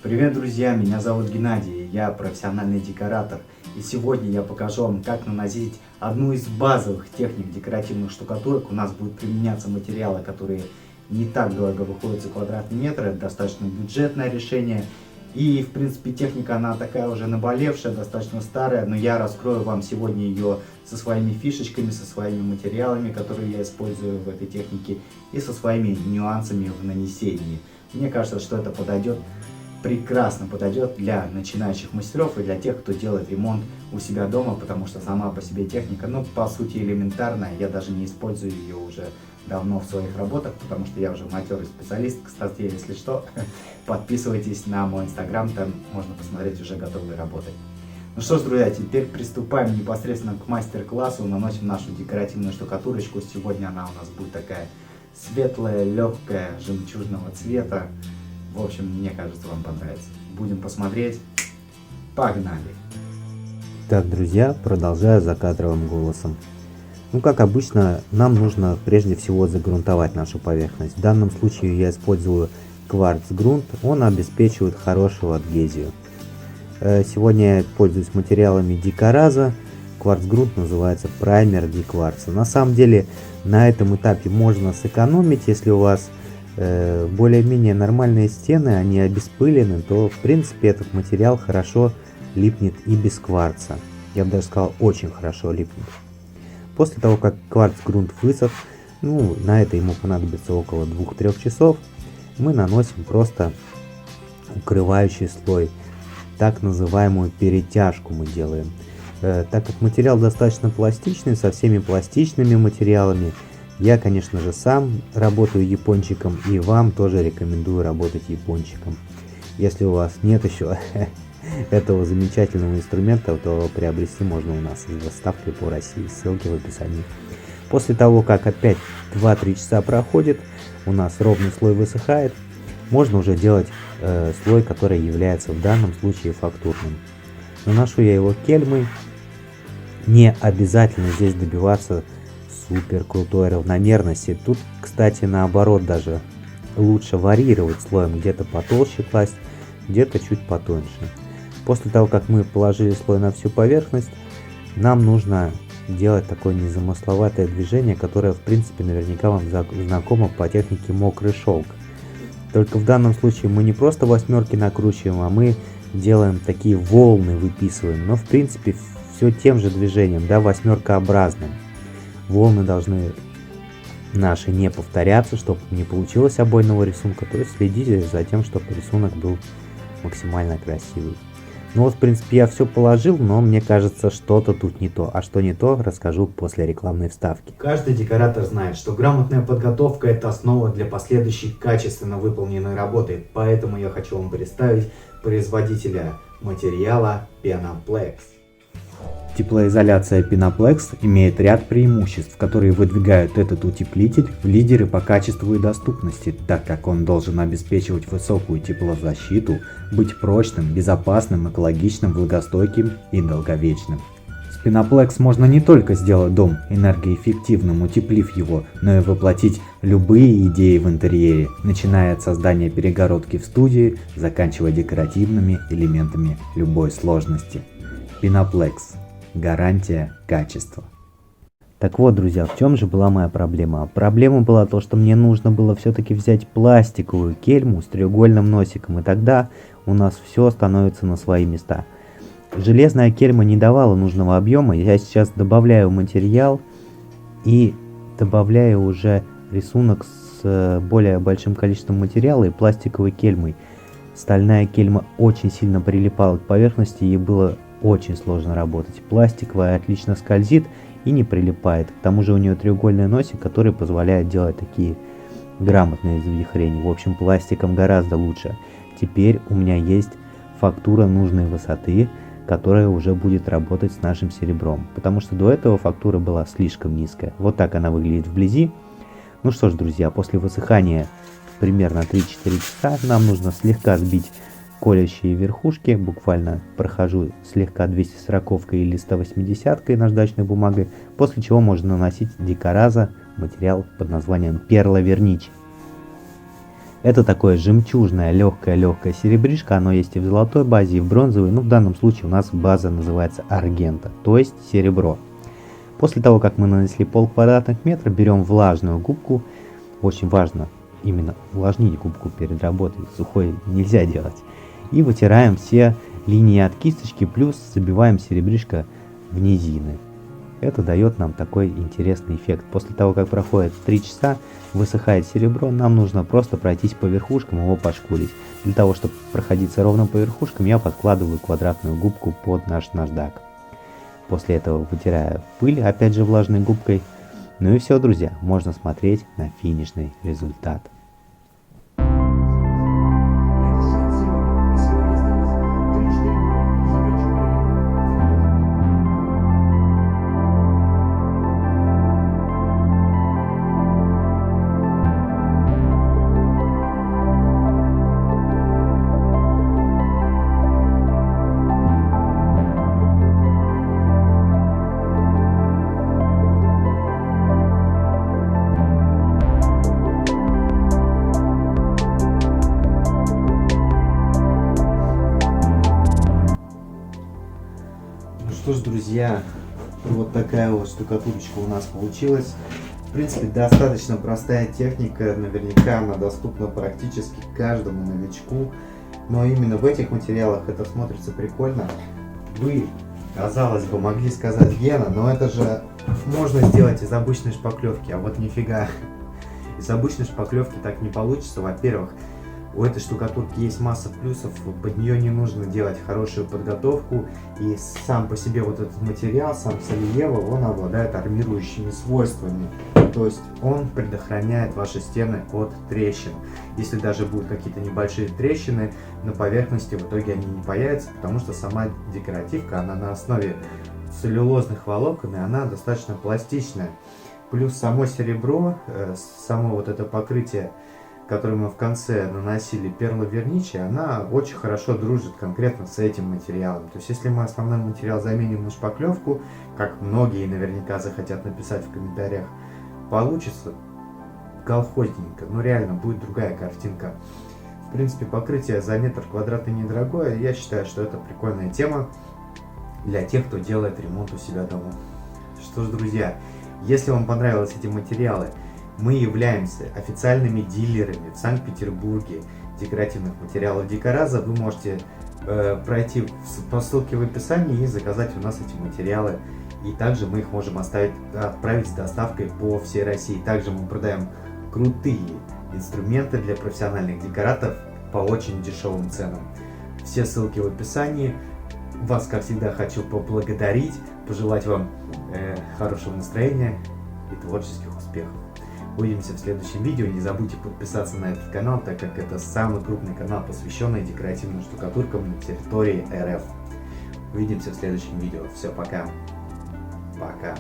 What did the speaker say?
Привет, друзья! Меня зовут Геннадий, я профессиональный декоратор. И сегодня я покажу вам, как наносить одну из базовых техник декоративных штукатурок. У нас будут применяться материалы, которые не так дорого выходят за квадратный метр. Это достаточно бюджетное решение. И, в принципе, техника, она такая уже наболевшая, достаточно старая. Но я раскрою вам сегодня ее со своими фишечками, со своими материалами, которые я использую в этой технике. И со своими нюансами в нанесении. Мне кажется, что это прекрасно подойдет для начинающих мастеров и для тех, кто делает ремонт у себя дома, потому что сама по себе техника, по сути, элементарная. Я даже не использую ее уже давно в своих работах, потому что я уже матерый специалист. Кстати, если что, подписывайтесь на мой инстаграм, там можно посмотреть уже готовые работы. Ну что ж, друзья, теперь приступаем непосредственно к мастер-классу. Наносим нашу декоративную штукатурочку. Сегодня она у нас будет такая светлая, легкая, жемчужного цвета. В общем, мне кажется, вам понравится. Будем посмотреть. Погнали! Так, друзья, продолжаю закадровым голосом. Как обычно, нам нужно прежде всего загрунтовать нашу поверхность. В данном случае я использую кварц-грунт. Он обеспечивает хорошую адгезию. Сегодня я пользуюсь материалами Дикораза. Кварц-грунт называется праймер Дикварца. На самом деле, на этом этапе можно сэкономить, если у вас более-менее нормальные стены, они обеспылены, то в принципе этот материал хорошо липнет и без кварца. Я бы даже сказал, очень хорошо липнет. После того, как кварц-грунт высох, на это ему понадобится около 2-3 часов, мы наносим просто укрывающий слой, так называемую перетяжку мы делаем. Так как материал достаточно пластичный, со всеми пластичными материалами, я, конечно же, сам работаю япончиком, и вам тоже рекомендую работать япончиком. Если у вас нет еще этого замечательного инструмента, то приобрести можно у нас с доставкой по России, ссылки в описании. После того, как опять 2-3 часа проходит, у нас ровный слой высыхает, можно уже делать слой, который является в данном случае фактурным. Наношу я его кельмой. Не обязательно здесь добиваться супер крутой равномерности. Тут, кстати, наоборот, даже лучше варьировать слоем, где-то потолще класть, где-то чуть потоньше. После того, как мы положили слой на всю поверхность, нам нужно делать такое незамысловатое движение, которое, в принципе, наверняка вам знакомо по технике мокрый шелк. Только в данном случае мы не просто восьмерки накручиваем, а мы делаем такие волны, выписываем. Но, в принципе, все тем же движением, восьмеркообразным. Волны должны наши не повторяться, чтобы не получилось обойного рисунка. То есть следите за тем, чтобы рисунок был максимально красивый. В принципе, я все положил, но мне кажется, что-то тут не то. А что не то, расскажу после рекламной вставки. Каждый декоратор знает, что грамотная подготовка – это основа для последующей качественно выполненной работы. Поэтому я хочу вам представить производителя материала Penaplex. Теплоизоляция Penaplex имеет ряд преимуществ, которые выдвигают этот утеплитель в лидеры по качеству и доступности, так как он должен обеспечивать высокую теплозащиту, быть прочным, безопасным, экологичным, влагостойким и долговечным. С Penaplex можно не только сделать дом энергоэффективным, утеплив его, но и воплотить любые идеи в интерьере, начиная от создания перегородки в студии, заканчивая декоративными элементами любой сложности. Penaplex. Гарантия качества. Так вот, друзья, в чем же была моя проблема? Проблема была то, что мне нужно было все-таки взять пластиковую кельму с треугольным носиком, и тогда у нас все становится на свои места. Железная кельма не давала нужного объема. Я сейчас добавляю материал и добавляю уже рисунок с более большим количеством материала и пластиковой кельмой. Стальная кельма очень сильно прилипала к поверхности, и было очень сложно работать. Пластиковая отлично скользит и не прилипает. К тому же у нее треугольный носик, который позволяет делать такие грамотные завихрения. В общем, пластиком гораздо лучше. Теперь у меня есть фактура нужной высоты, которая уже будет работать с нашим серебром. Потому что до этого фактура была слишком низкая. Вот так она выглядит вблизи. Ну что ж, друзья, после высыхания примерно 3-4 часа нам нужно слегка сбить колющие верхушки. Буквально прохожу слегка 240 или 180 наждачной бумагой, после чего можно наносить Дикораза материал под названием Перла Вернич. Это такое жемчужное, легкое серебришко, оно есть и в золотой базе, и в бронзовой, но в данном случае у нас база называется аргента, то есть серебро. После того, как мы нанесли пол квадратных метра, берем влажную губку, очень важно именно увлажнить губку перед работой, сухой нельзя делать, и вытираем все линии от кисточки, плюс забиваем серебришко в низины. Это дает нам такой интересный эффект. После того, как проходит 3 часа, высыхает серебро, нам нужно просто пройтись по верхушкам, его пошкурить. Для того, чтобы проходиться ровно по верхушкам, я подкладываю квадратную губку под наш наждак. После этого вытираю пыль, опять же влажной губкой. Ну и все, друзья, можно смотреть на финишный результат. Что ж, друзья, вот такая вот штукатурочка у нас получилась. В принципе, достаточно простая техника, наверняка она доступна практически каждому новичку. Но именно в этих материалах это смотрится прикольно. Вы, казалось бы, могли сказать: Гена, но это же можно сделать из обычной шпаклевки. А вот нифига, из обычной шпаклевки так не получится. Во-первых, у этой штукатурки есть масса плюсов, под нее не нужно делать хорошую подготовку, и сам по себе вот этот материал, сам Солиево, он обладает армирующими свойствами, то есть он предохраняет ваши стены от трещин. Если даже будут какие-то небольшие трещины на поверхности, в итоге они не появятся, потому что сама декоративка, она на основе целлюлозных волокон, и она достаточно пластичная. Плюс само серебро, само вот это покрытие, которую мы в конце наносили перловерничи, она очень хорошо дружит конкретно с этим материалом. То есть если мы основной материал заменим на шпаклевку, как многие наверняка захотят написать в комментариях, получится колхозненько, но реально будет другая картинка. В принципе, покрытие за метр квадратный недорогое, я считаю, что это прикольная тема для тех, кто делает ремонт у себя дома. Что ж, друзья, если вам понравились эти материалы, мы являемся официальными дилерами в Санкт-Петербурге декоративных материалов Декораза. Вы можете пройти по ссылке в описании и заказать у нас эти материалы. И также мы их можем отправить с доставкой по всей России. Также мы продаем крутые инструменты для профессиональных декораторов по очень дешевым ценам. Все ссылки в описании. Вас, как всегда, хочу поблагодарить, пожелать вам хорошего настроения и творческих успехов. Увидимся в следующем видео. Не забудьте подписаться на этот канал, так как это самый крупный канал, посвященный декоративным штукатуркам на территории РФ. Увидимся в следующем видео. Все, пока. Пока.